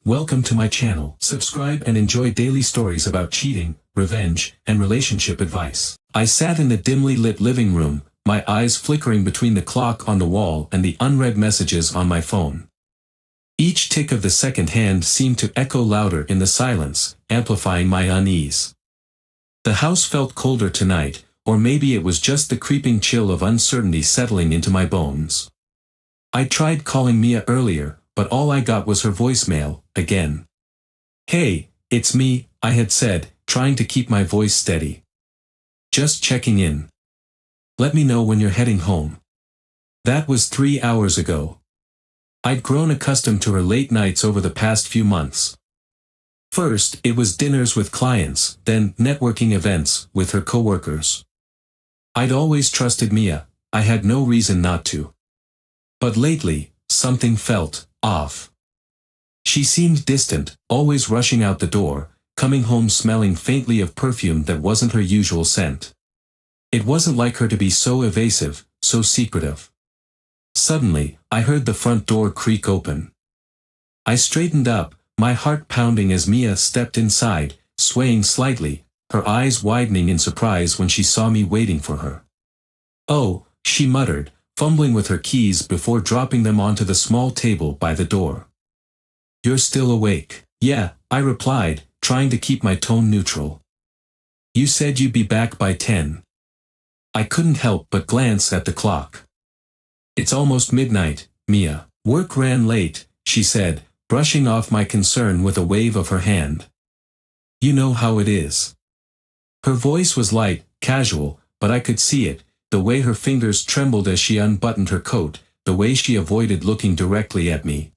Welcome to my channel. Subscribe and enjoy daily stories about cheating, revenge, and relationship advice. I sat in the dimly lit living room, my eyes flickering between the clock on the wall and the unread messages on my phone. Each tick of the second hand seemed to echo louder in the silence, amplifying my unease. The house felt colder tonight, or maybe it was just the creeping chill of uncertainty settling into my bones. I tried calling Mia earlier, but all I got was her voicemail, again. "Hey, it's me," I had said, trying to keep my voice steady. "Just checking in. Let me know when you're heading home." That was 3 hours ago. I'd grown accustomed to her late nights over the past few months. First, it was dinners with clients, then networking events with her coworkers. I'd always trusted Mia, I had no reason not to. But lately, something felt off. She seemed distant, always rushing out the door, coming home smelling faintly of perfume that wasn't her usual scent. It wasn't like her to be so evasive, so secretive. Suddenly, I heard the front door creak open. I straightened up, my heart pounding as Mia stepped inside, swaying slightly, her eyes widening in surprise when she saw me waiting for her. "Oh," she muttered, fumbling with her keys before dropping them onto the small table by the door. "You're still awake?" "Yeah," I replied, trying to keep my tone neutral. "You said you'd be back by 10. I couldn't help but glance at the clock. "It's almost midnight, Mia. Work ran late," she said, brushing off my concern with a wave of her hand. "You know how it is." Her voice was light, casual, but I could see it, the way her fingers trembled as she unbuttoned her coat, the way she avoided looking directly at me.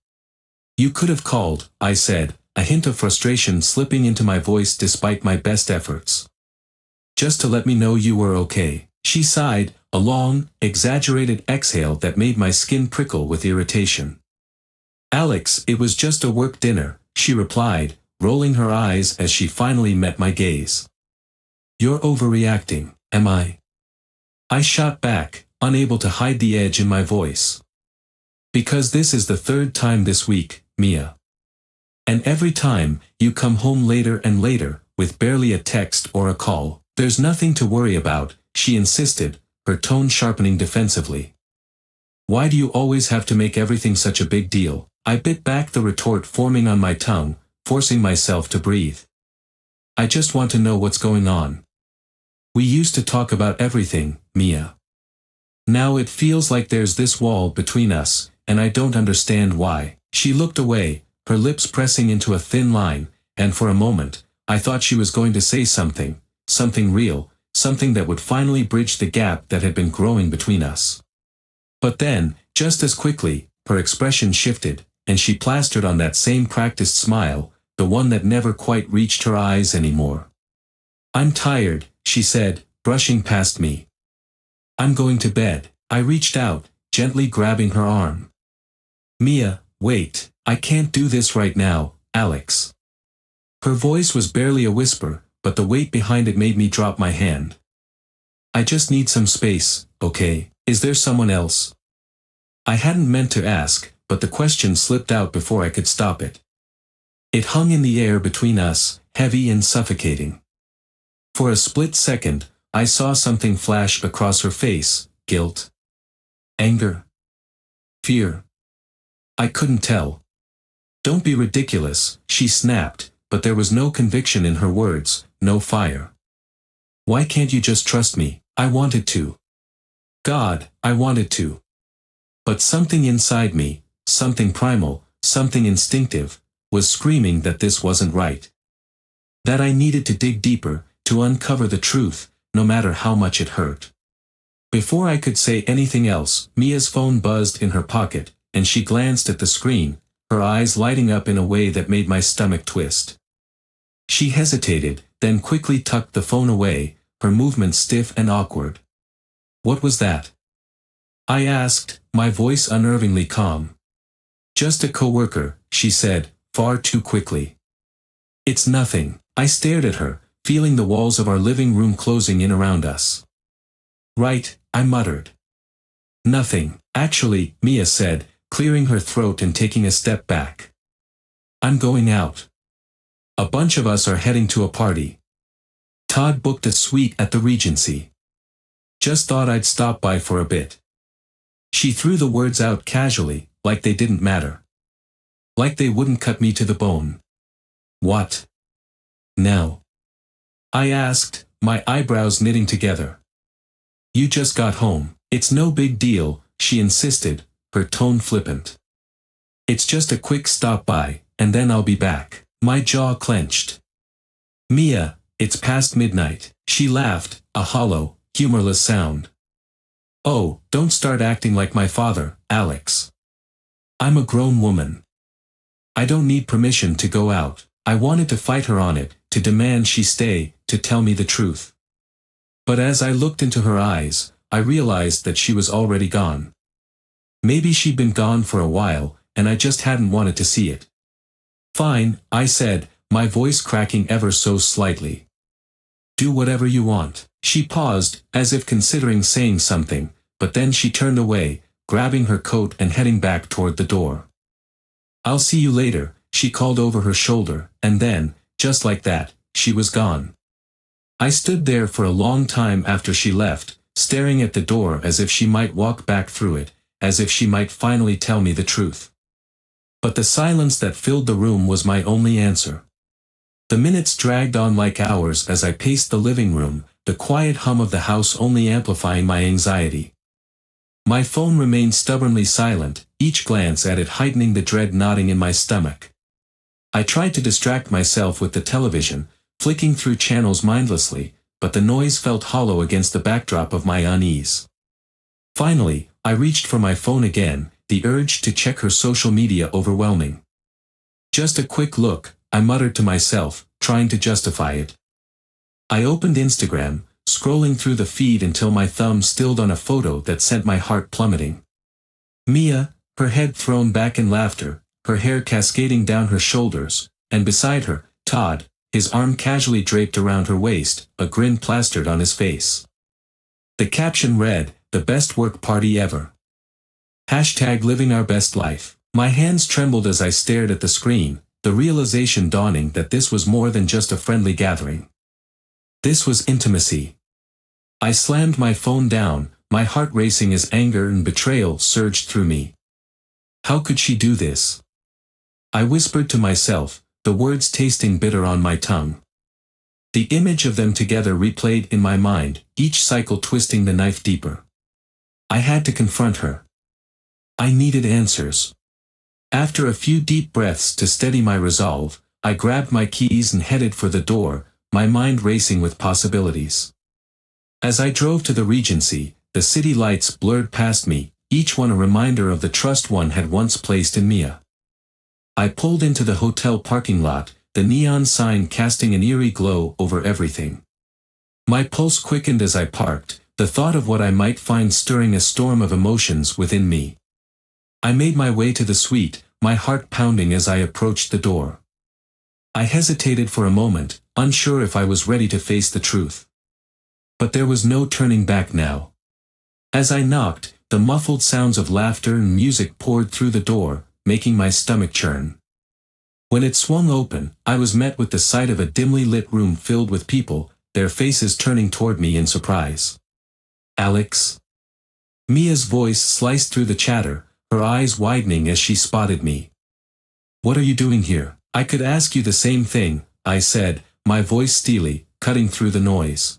"You could have called," I said, a hint of frustration slipping into my voice despite my best efforts. "Just to let me know you were okay." She sighed, a long, exaggerated exhale that made my skin prickle with irritation. "Alex, it was just a work dinner," she replied, rolling her eyes as she finally met my gaze. "You're overreacting, am I?" I shot back, unable to hide the edge in my voice. "Because this is the third time this week, Mia. And every time, you come home later and later, with barely a text or a call." "There's nothing to worry about," she insisted, her tone sharpening defensively. "Why do you always have to make everything such a big deal?" I bit back the retort forming on my tongue, forcing myself to breathe. "I just want to know what's going on. We used to talk about everything, Mia. Now it feels like there's this wall between us, and I don't understand why." She looked away, her lips pressing into a thin line, and for a moment, I thought she was going to say something, something real, something that would finally bridge the gap that had been growing between us. But then, just as quickly, her expression shifted, and she plastered on that same practiced smile, the one that never quite reached her eyes anymore. "I'm tired," she said, brushing past me. "I'm going to bed." I reached out, gently grabbing her arm. "Mia, wait, I can't do this right now, Alex." Her voice was barely a whisper, but the weight behind it made me drop my hand. "I just need some space, okay? Is there someone else?" I hadn't meant to ask, but the question slipped out before I could stop it. It hung in the air between us, heavy and suffocating. For a split second, I saw something flash across her face: guilt, anger, fear. I couldn't tell. "Don't be ridiculous," she snapped, but there was no conviction in her words, no fire. "Why can't you just trust me?" I wanted to. God, I wanted to. But something inside me, something primal, something instinctive, was screaming that this wasn't right. That I needed to dig deeper, to uncover the truth, no matter how much it hurt. Before I could say anything else, Mia's phone buzzed in her pocket, and she glanced at the screen, her eyes lighting up in a way that made my stomach twist. She hesitated, then quickly tucked the phone away, her movements stiff and awkward. "What was that?" I asked, my voice unnervingly calm. "Just a coworker," she said, far too quickly. "It's nothing." I stared at her, feeling the walls of our living room closing in around us. "Right," I muttered. "Nothing, actually," Mia said, clearing her throat and taking a step back. I'm going out. A bunch of us are heading to a party. Todd booked a suite at the Regency. Just thought I'd stop by for a bit. She threw the words out casually, like they didn't matter. Like they wouldn't cut me to the bone. What? Now? I asked, my eyebrows knitting together. You just got home. It's no big deal, she insisted, her tone flippant. It's just a quick stop by, and then I'll be back. My jaw clenched. Mia, it's past midnight. She laughed, a hollow, humorless sound. Oh, don't start acting like my father, Alex. I'm a grown woman. I don't need permission to go out. I wanted to fight her on it, to demand she stay, to tell me the truth. But as I looked into her eyes, I realized that she was already gone. Maybe she'd been gone for a while, and I just hadn't wanted to see it. Fine, I said, my voice cracking ever so slightly. Do whatever you want. She paused, as if considering saying something, but then she turned away, grabbing her coat and heading back toward the door. I'll see you later, she called over her shoulder, and then, just like that, she was gone. I stood there for a long time after she left, staring at the door as if she might walk back through it, as if she might finally tell me the truth. But the silence that filled the room was my only answer. The minutes dragged on like hours as I paced the living room, the quiet hum of the house only amplifying my anxiety. My phone remained stubbornly silent, each glance at it heightening the dread knotting in my stomach. I tried to distract myself with the television, flicking through channels mindlessly, but the noise felt hollow against the backdrop of my unease. Finally, I reached for my phone again, the urge to check her social media overwhelming. Just a quick look, I muttered to myself, trying to justify it. I opened Instagram, scrolling through the feed until my thumb stilled on a photo that sent my heart plummeting. Mia, her head thrown back in laughter, her hair cascading down her shoulders, and beside her, Todd, his arm casually draped around her waist, a grin plastered on his face. The caption read, "The best work party ever. Hashtag living our best life." My hands trembled as I stared at the screen, the realization dawning that this was more than just a friendly gathering. This was intimacy. I slammed my phone down, my heart racing as anger and betrayal surged through me. How could she do this? I whispered to myself, the words tasting bitter on my tongue. The image of them together replayed in my mind, each cycle twisting the knife deeper. I had to confront her. I needed answers. After a few deep breaths to steady my resolve, I grabbed my keys and headed for the door, my mind racing with possibilities. As I drove to the Regency, the city lights blurred past me, each one a reminder of the trust one had once placed in Mia. I pulled into the hotel parking lot, the neon sign casting an eerie glow over everything. My pulse quickened as I parked, the thought of what I might find stirring a storm of emotions within me. I made my way to the suite, my heart pounding as I approached the door. I hesitated for a moment, unsure if I was ready to face the truth. But there was no turning back now. As I knocked, the muffled sounds of laughter and music poured through the door, making my stomach churn. When it swung open, I was met with the sight of a dimly lit room filled with people, their faces turning toward me in surprise. "Alex?" Mia's voice sliced through the chatter, her eyes widening as she spotted me. "What are you doing here?" "I could ask you the same thing," I said, my voice steely, cutting through the noise.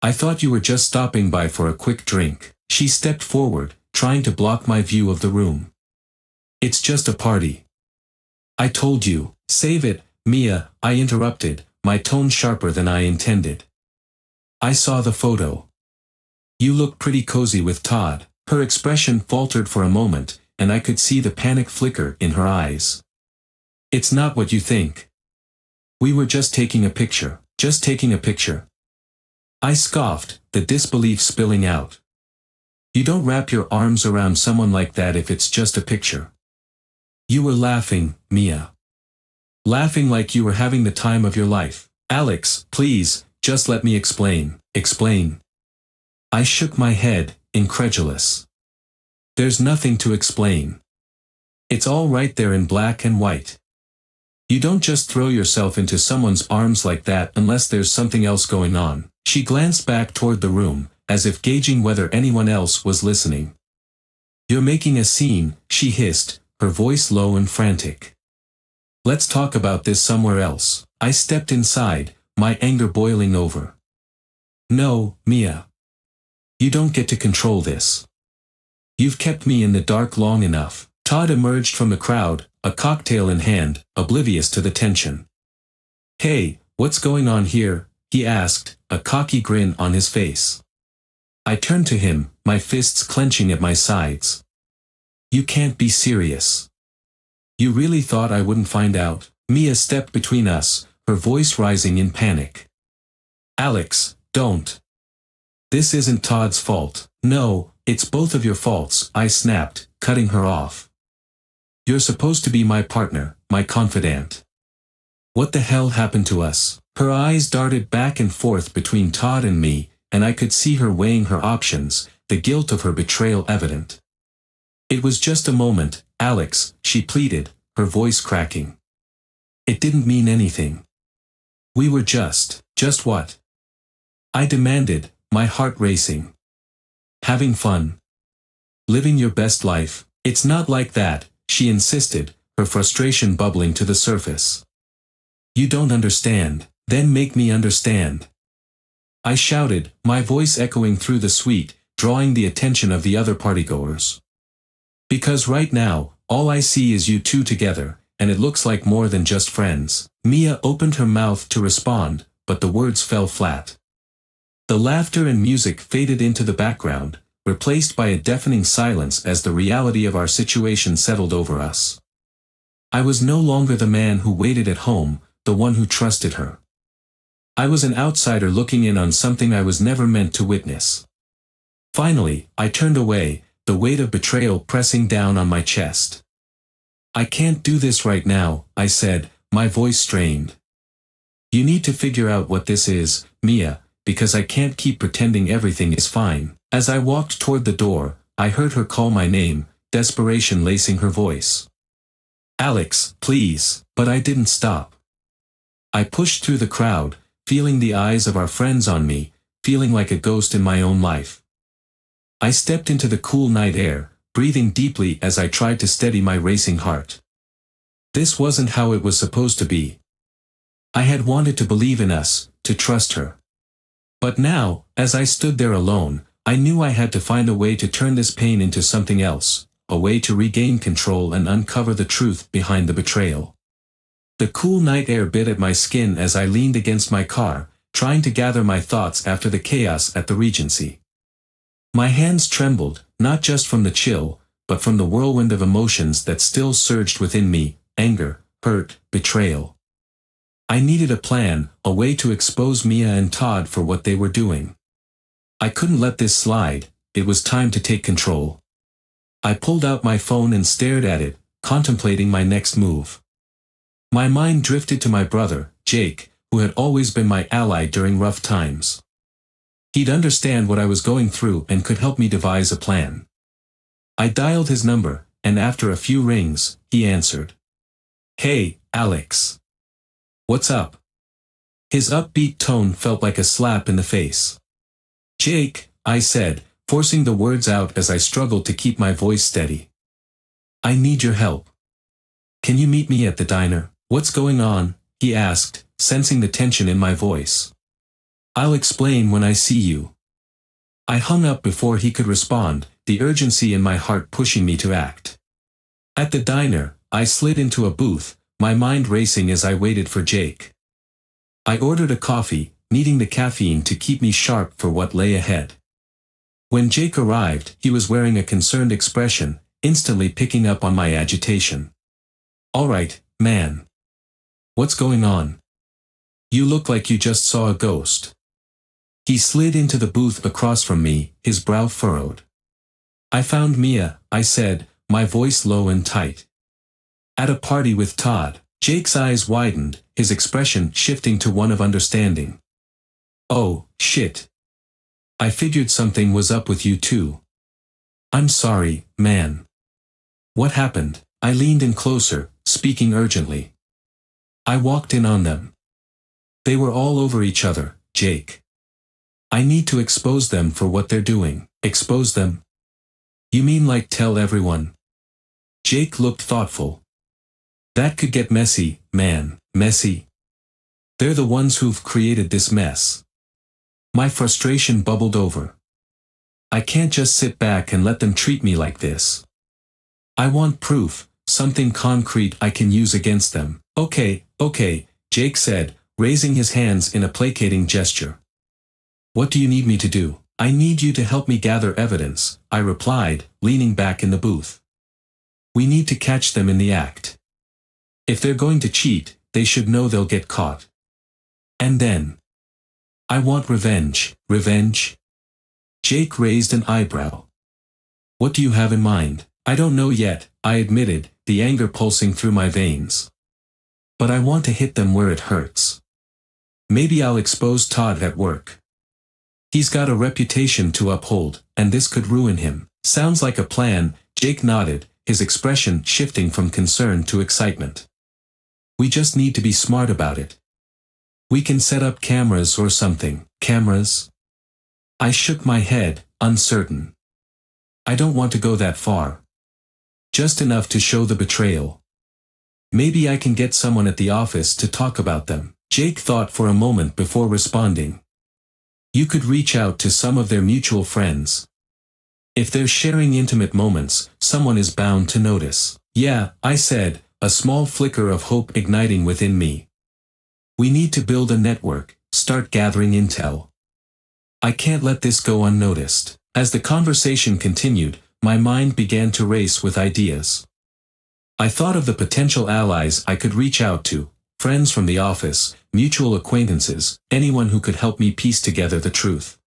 "I thought you were just stopping by for a quick drink." She stepped forward, trying to block my view of the room. "It's just a party." "I told you." "Save it, Mia," I interrupted, my tone sharper than I intended. "I saw the photo. You look pretty cozy with Todd." Her expression faltered for a moment, and I could see the panic flicker in her eyes. "It's not what you think. We were just taking a picture." "Just taking a picture?" I scoffed, the disbelief spilling out. "You don't wrap your arms around someone like that if it's just a picture." "You were laughing, Mia. Laughing like you were having the time of your life." "Alex, please, just let me explain." "Explain?" I shook my head, incredulous. "There's nothing to explain. It's all right there in black and white. You don't just throw yourself into someone's arms like that unless there's something else going on. She glanced back toward the room, as if gauging whether anyone else was listening. You're making a scene, she hissed, her voice low and frantic. Let's talk about this somewhere else. I stepped inside, my anger boiling over. No, Mia. You don't get to control this. You've kept me in the dark long enough. Todd emerged from the crowd, a cocktail in hand, oblivious to the tension. Hey, what's going on here? He asked, a cocky grin on his face. I turned to him, my fists clenching at my sides. You can't be serious. You really thought I wouldn't find out? Mia stepped between us, her voice rising in panic. Alex, don't. This isn't Todd's fault. No, it's both of your faults, I snapped, cutting her off. You're supposed to be my partner, my confidant. What the hell happened to us? Her eyes darted back and forth between Todd and me, and I could see her weighing her options, the guilt of her betrayal evident. It was just a moment, Alex, she pleaded, her voice cracking. It didn't mean anything. We were just what? I demanded, my heart racing. Having fun. Living your best life. It's not like that, she insisted, her frustration bubbling to the surface. You don't understand, then make me understand. I shouted, my voice echoing through the suite, drawing the attention of the other partygoers. Because right now, all I see is you two together, and it looks like more than just friends. Mia opened her mouth to respond, but the words fell flat. The laughter and music faded into the background, replaced by a deafening silence as the reality of our situation settled over us. I was no longer the man who waited at home, the one who trusted her. I was an outsider looking in on something I was never meant to witness. Finally, I turned away, the weight of betrayal pressing down on my chest. I can't do this right now, I said, my voice strained. You need to figure out what this is, Mia, because I can't keep pretending everything is fine. As I walked toward the door, I heard her call my name, desperation lacing her voice. Alex, please, but I didn't stop. I pushed through the crowd, feeling the eyes of our friends on me, feeling like a ghost in my own life. I stepped into the cool night air, breathing deeply as I tried to steady my racing heart. This wasn't how it was supposed to be. I had wanted to believe in us, to trust her. But now, as I stood there alone, I knew I had to find a way to turn this pain into something else, a way to regain control and uncover the truth behind the betrayal. The cool night air bit at my skin as I leaned against my car, trying to gather my thoughts after the chaos at the Regency. My hands trembled, not just from the chill, but from the whirlwind of emotions that still surged within me, anger, hurt, betrayal. I needed a plan, a way to expose Mia and Todd for what they were doing. I couldn't let this slide, it was time to take control. I pulled out my phone and stared at it, contemplating my next move. My mind drifted to my brother, Jake, who had always been my ally during rough times. He'd understand what I was going through and could help me devise a plan. I dialed his number, and after a few rings, he answered. Hey, Alex. What's up? His upbeat tone felt like a slap in the face. Jake, I said, forcing the words out as I struggled to keep my voice steady. I need your help. Can you meet me at the diner? What's going on? He asked, sensing the tension in my voice. I'll explain when I see you. I hung up before he could respond, the urgency in my heart pushing me to act. At the diner, I slid into a booth, my mind racing as I waited for Jake. I ordered a coffee, needing the caffeine to keep me sharp for what lay ahead. When Jake arrived, he was wearing a concerned expression, instantly picking up on my agitation. All right, man. What's going on? You look like you just saw a ghost. He slid into the booth across from me, his brow furrowed. I found Mia, I said, my voice low and tight. At a party with Todd. Jake's eyes widened, his expression shifting to one of understanding. Oh, shit. I figured something was up with you too. I'm sorry, man. What happened? I leaned in closer, speaking urgently. I walked in on them. They were all over each other, Jake. I need to expose them for what they're doing. Expose them? You mean like tell everyone? Jake looked thoughtful. That could get messy, man. Messy? They're the ones who've created this mess. My frustration bubbled over. I can't just sit back and let them treat me like this. I want proof, something concrete I can use against them. Okay, Jake said, raising his hands in a placating gesture. What do you need me to do? I need you to help me gather evidence, I replied, leaning back in the booth. We need to catch them in the act. If they're going to cheat, they should know they'll get caught. And then. I want revenge. Revenge? Jake raised an eyebrow. What do you have in mind? I don't know yet, I admitted, the anger pulsing through my veins. But I want to hit them where it hurts. Maybe I'll expose Todd at work. He's got a reputation to uphold, and this could ruin him. Sounds like a plan, Jake nodded, his expression shifting from concern to excitement. We just need to be smart about it. We can set up cameras or something. Cameras? I shook my head, uncertain. I don't want to go that far. Just enough to show the betrayal. Maybe I can get someone at the office to talk about them. Jake thought for a moment before responding. You could reach out to some of their mutual friends. If they're sharing intimate moments, someone is bound to notice. Yeah, I said, a small flicker of hope igniting within me. We need to build a network, start gathering intel. I can't let this go unnoticed. As the conversation continued, my mind began to race with ideas. I thought of the potential allies I could reach out to, friends from the office, mutual acquaintances, anyone who could help me piece together the truth.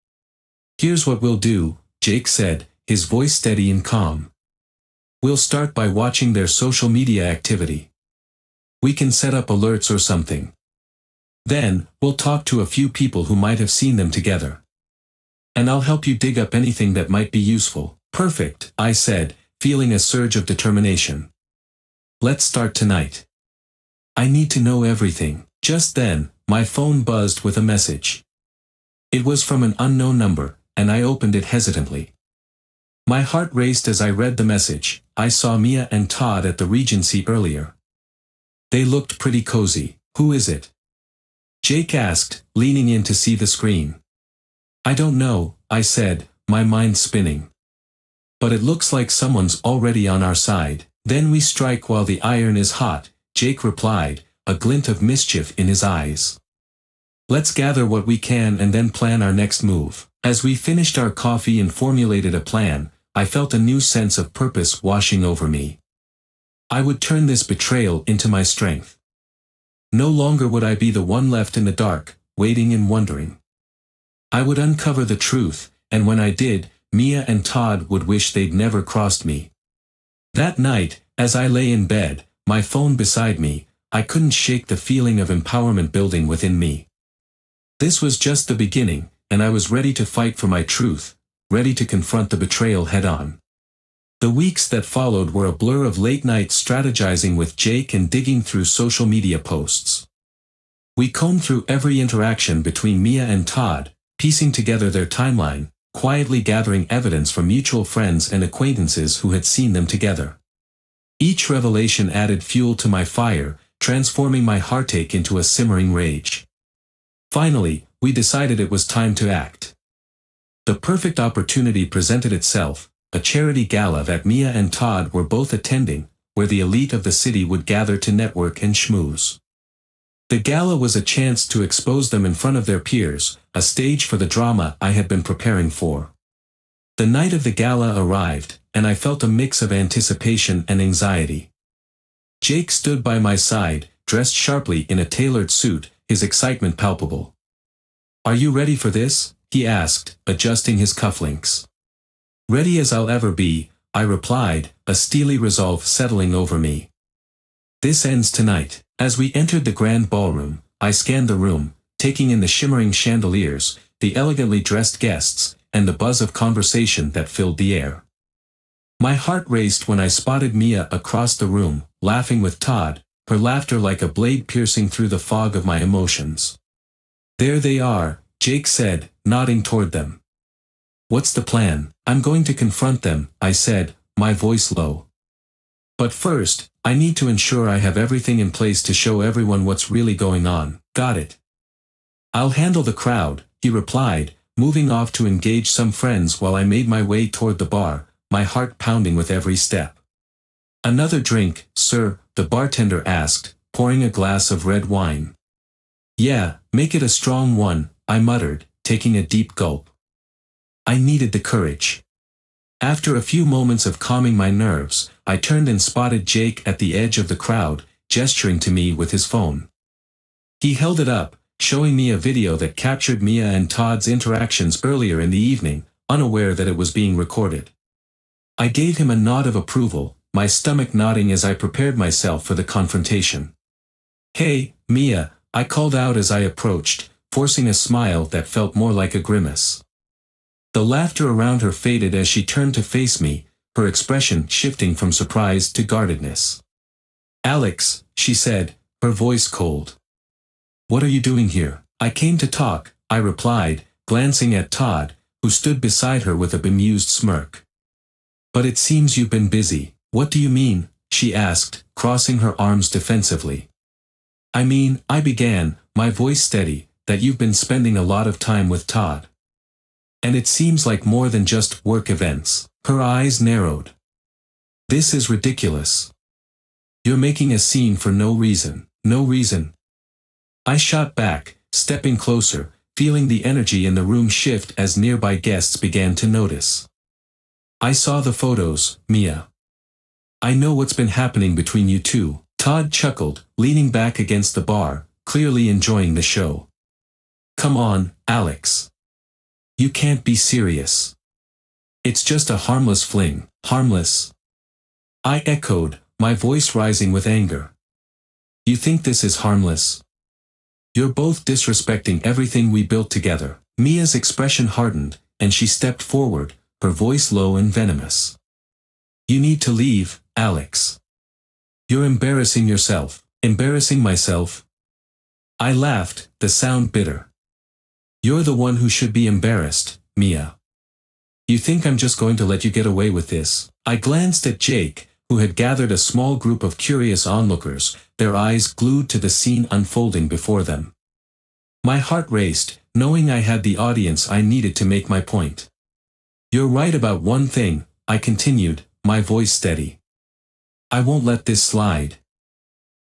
Here's what we'll do, Jake said, his voice steady and calm. We'll start by watching their social media activity. We can set up alerts or something. Then, we'll talk to a few people who might have seen them together. And I'll help you dig up anything that might be useful. Perfect, I said, feeling a surge of determination. Let's start tonight. I need to know everything. Just then, my phone buzzed with a message. It was from an unknown number, and I opened it hesitantly. My heart raced as I read the message. I saw Mia and Todd at the Regency earlier. They looked pretty cozy. Who is it? Jake asked, leaning in to see the screen. I don't know, I said, my mind spinning. But it looks like someone's already on our side. Then we strike while the iron is hot, Jake replied, a glint of mischief in his eyes. Let's gather what we can and then plan our next move. As we finished our coffee and formulated a plan, I felt a new sense of purpose washing over me. I would turn this betrayal into my strength. No longer would I be the one left in the dark, waiting and wondering. I would uncover the truth, and when I did, Mia and Todd would wish they'd never crossed me. That night, as I lay in bed, my phone beside me, I couldn't shake the feeling of empowerment building within me. This was just the beginning, and I was ready to fight for my truth, ready to confront the betrayal head-on. The weeks that followed were a blur of late-night strategizing with Jake and digging through social media posts. We combed through every interaction between Mia and Todd, piecing together their timeline, quietly gathering evidence from mutual friends and acquaintances who had seen them together. Each revelation added fuel to my fire, transforming my heartache into a simmering rage. Finally, we decided it was time to act. The perfect opportunity presented itself, a charity gala that Mia and Todd were both attending, where the elite of the city would gather to network and schmooze. The gala was a chance to expose them in front of their peers, a stage for the drama I had been preparing for. The night of the gala arrived, and I felt a mix of anticipation and anxiety. Jake stood by my side, dressed sharply in a tailored suit, his excitement palpable. Are you ready for this? He asked, adjusting his cufflinks. Ready as I'll ever be, I replied, a steely resolve settling over me. This ends tonight. As we entered the grand ballroom, I scanned the room, taking in the shimmering chandeliers, the elegantly dressed guests, and the buzz of conversation that filled the air. My heart raced when I spotted Mia across the room, laughing with Todd, her laughter like a blade piercing through the fog of my emotions. "There they are," Jake said, nodding toward them. "What's the plan?" "I'm going to confront them," I said, my voice low. "But first, I need to ensure I have everything in place to show everyone what's really going on." "Got it." "I'll handle the crowd," he replied, moving off to engage some friends while I made my way toward the bar, my heart pounding with every step. "Another drink, sir?" the bartender asked, pouring a glass of red wine. "Yeah, make it a strong one," I muttered, taking a deep gulp. I needed the courage. After a few moments of calming my nerves, I turned and spotted Jake at the edge of the crowd, gesturing to me with his phone. He held it up, showing me a video that captured Mia and Todd's interactions earlier in the evening, unaware that it was being recorded. I gave him a nod of approval, my stomach nodding as I prepared myself for the confrontation. "Hey, Mia," I called out as I approached, forcing a smile that felt more like a grimace. The laughter around her faded as she turned to face me, her expression shifting from surprise to guardedness. "Alex," she said, her voice cold. "What are you doing here?" "I came to talk," I replied, glancing at Todd, who stood beside her with a bemused smirk. "But it seems you've been busy." "What do you mean?" she asked, crossing her arms defensively. "I mean," I began, my voice steady, "that you've been spending a lot of time with Todd. And it seems like more than just work events." Her eyes narrowed. "This is ridiculous. You're making a scene for no reason." "No reason?" I shot back, stepping closer, feeling the energy in the room shift as nearby guests began to notice. "I saw the photos, Mia. I know what's been happening between you two." Todd chuckled, leaning back against the bar, clearly enjoying the show. "Come on, Alex. You can't be serious. It's just a harmless fling." "Harmless?" I echoed, my voice rising with anger. "You think this is harmless? You're both disrespecting everything we built together." Mia's expression hardened, and she stepped forward, her voice low and venomous. "You need to leave, Alex. You're embarrassing yourself." "Embarrassing myself?" I laughed, the sound bitter. "You're the one who should be embarrassed, Mia. You think I'm just going to let you get away with this?" I glanced at Jake, who had gathered a small group of curious onlookers, their eyes glued to the scene unfolding before them. My heart raced, knowing I had the audience I needed to make my point. "You're right about one thing," I continued, my voice steady. "I won't let this slide.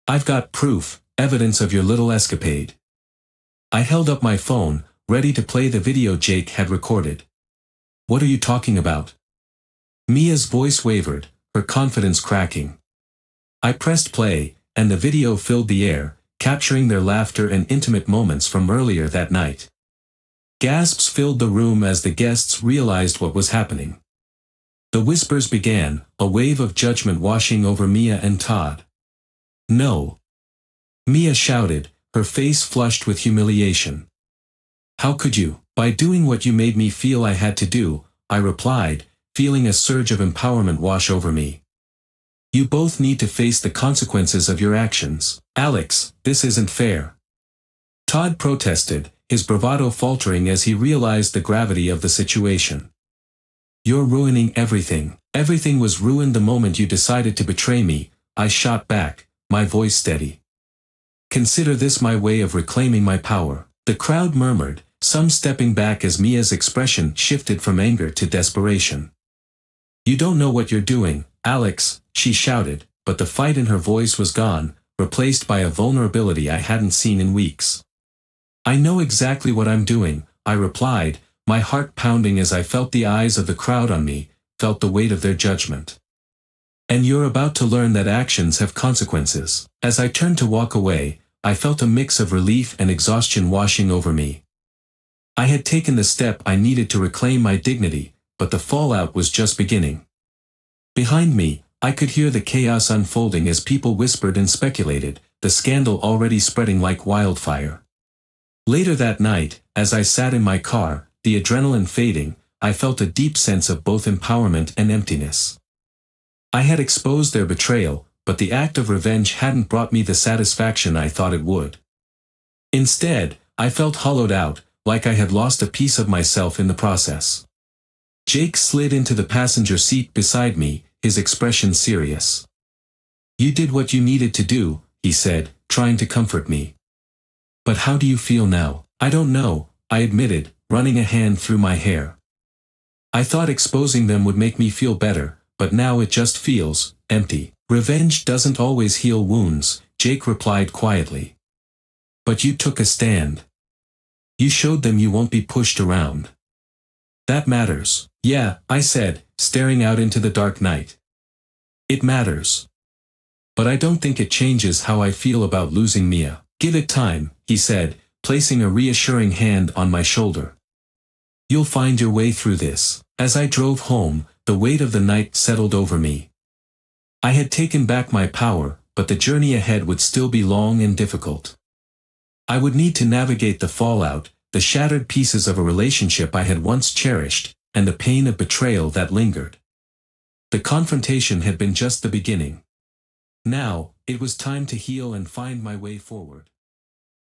I've got proof, evidence of your little escapade." I held up my phone, ready to play the video Jake had recorded. "What are you talking about?" Mia's voice wavered, her confidence cracking. I pressed play, and the video filled the air, capturing their laughter and intimate moments from earlier that night. Gasps filled the room as the guests realized what was happening. The whispers began, a wave of judgment washing over Mia and Todd. "No!" Mia shouted, her face flushed with humiliation. "How could you?" "By doing what you made me feel I had to do," I replied, feeling a surge of empowerment wash over me. "You both need to face the consequences of your actions." "Alex, this isn't fair." Todd protested, his bravado faltering as he realized the gravity of the situation. "You're ruining everything." "Everything was ruined the moment you decided to betray me," I shot back, my voice steady. "Consider this my way of reclaiming my power." The crowd murmured, some stepping back as Mia's expression shifted from anger to desperation. "You don't know what you're doing, Alex," she shouted, but the fight in her voice was gone, replaced by a vulnerability I hadn't seen in weeks. "I know exactly what I'm doing," I replied, my heart pounding as I felt the eyes of the crowd on me, felt the weight of their judgment. "And you're about to learn that actions have consequences." As I turned to walk away, I felt a mix of relief and exhaustion washing over me. I had taken the step I needed to reclaim my dignity, but the fallout was just beginning. Behind me, I could hear the chaos unfolding as people whispered and speculated, the scandal already spreading like wildfire. Later that night, as I sat in my car, the adrenaline fading, I felt a deep sense of both empowerment and emptiness. I had exposed their betrayal, but the act of revenge hadn't brought me the satisfaction I thought it would. Instead, I felt hollowed out, like I had lost a piece of myself in the process. Jake slid into the passenger seat beside me, his expression serious. "You did what you needed to do," he said, trying to comfort me. "But how do you feel now?" "I don't know," I admitted, running a hand through my hair. "I thought exposing them would make me feel better, but now it just feels empty." "Revenge doesn't always heal wounds," Jake replied quietly. "But you took a stand. You showed them you won't be pushed around. That matters." "Yeah," I said, staring out into the dark night. "It matters. But I don't think it changes how I feel about losing Mia." "Give it time," he said, placing a reassuring hand on my shoulder. "You'll find your way through this." As I drove home, the weight of the night settled over me. I had taken back my power, but the journey ahead would still be long and difficult. I would need to navigate the fallout, the shattered pieces of a relationship I had once cherished, and the pain of betrayal that lingered. The confrontation had been just the beginning. Now, it was time to heal and find my way forward.